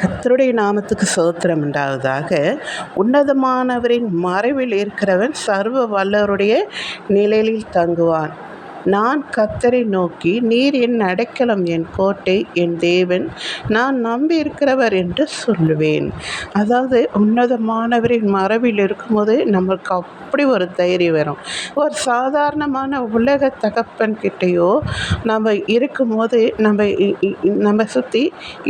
கர்த்தருடைய நாமத்துக்கு ஸ்தோத்திரம் உண்டாவதாக. உன்னதமானவரின் மறைவில் இருக்கிறவன் சர்வ வல்லவருடைய நிழலில் தங்குவான். நான் கர்த்தரை நோக்கி, நீர் என் அடைக்கலம், என் கோட்டை, என் தேவன், நான் நம்பியிருக்கிறவர் என்று சொல்லுவேன். அதாவது உன்னதமானவரின் மறைவில் இருக்கும்போது நம்மளுக்கு அப்படி ஒரு தைரியம் வரும். ஒரு சாதாரணமான உலக தகப்பன் கிட்டேயோ நம்ம இருக்கும்போது நம்ம சுற்றி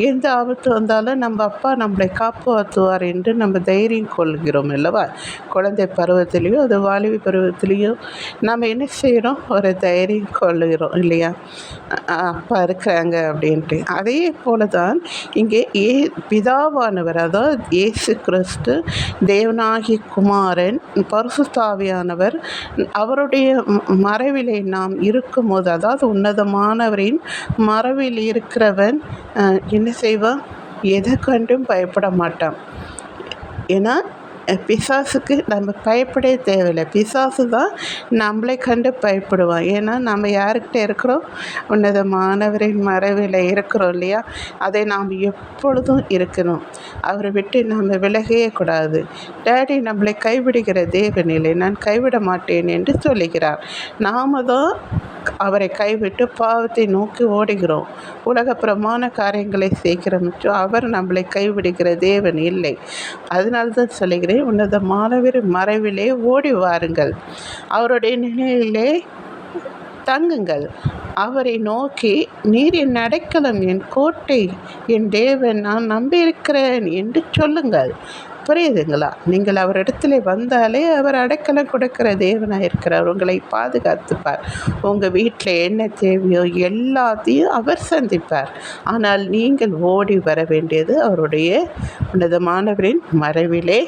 எந்த ஆபத்து வந்தாலும் நம்ம அப்பா நம்மளை காப்பாற்றுவார் என்று நம்ம தைரியம் கொள்கிறோம் அல்லவா? குழந்தை பருவத்திலையும் அது வாலிப பருவத்திலையும் நம்ம என்ன செய்கிறோம்? ஒரு தைரியம் கொள்ளுகிறோம் இல்லையா? அப்பா இருக்கிறாங்க அப்படின்ட்டு. அதே போல தான் இங்கே பிதாவானவர், அதாவது இயேசு கிறிஸ்து, தேவனாகிய குமாரன், பரிசுத்தாவியானவர், அவருடைய மறைவிலே நாம் இருக்கும்போது, அதாவது உன்னதமானவரின் மறைவில் இருக்கிறவன் என்ன செய்வான்? எதை கண்டும் பயப்பட மாட்டான். ஏன்னா பிசாசுக்கு நம்ம பயப்படவே தேவையில்லை. பிசாசு தான் நம்மளை கண்டு பயப்படுவான். ஏன்னா நம்ம யாருக்கிட்ட இருக்கிறோம்? உன்னதமானவரின் மறைவில் இருக்கிறோம் இல்லையா? அதை நாம் எப்பொழுதும் இருக்கணும். அவரை விட்டு நம்ம விலகவே கூடாது. டேடி நம்மளை கைவிடுகிற தேவன் இல்லை, நான் கைவிட மாட்டேன் என்று சொல்லுகிறார். நாம் தான் அவரை கைவிட்டு பாவத்தை நோக்கி ஓடுகிறோம். உலகப்புறமான காரியங்களை செய்கிறோம். அவர் நம்மளை கைவிடுகிற தேவன் இல்லை. அதனால தான் சொல்லுகிறேன், உன்னதமானவர் மறைவிலே ஓடி வாருங்கள், அவருடைய நிலையிலே தங்குங்கள். அவரை நோக்கி, நீர் என் அடைக்கலம், என் கோட்டை, என் தேவன், நான் நம்பியிருக்கிறேன் என்று சொல்லுங்கள். புரியுதுங்களா? நீங்கள் அவரிடத்துல வந்தாலே அவர் அடைக்கலம் கொடுக்கிற தேவனாக இருக்கிறார். உங்களை பாதுகாத்துப்பார். உங்கள் வீட்டில் என்ன தேவையோ எல்லாத்தையும் அவர் சந்திப்பார். ஆனால் நீங்கள் ஓடி வர வேண்டியது அவருடைய உன்னதமானவரின் மறைவிலே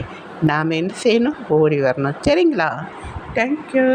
நாம் என்ன செய்யணும்? ஓடி வரணும். சரிங்களா? தேங்க்யூ.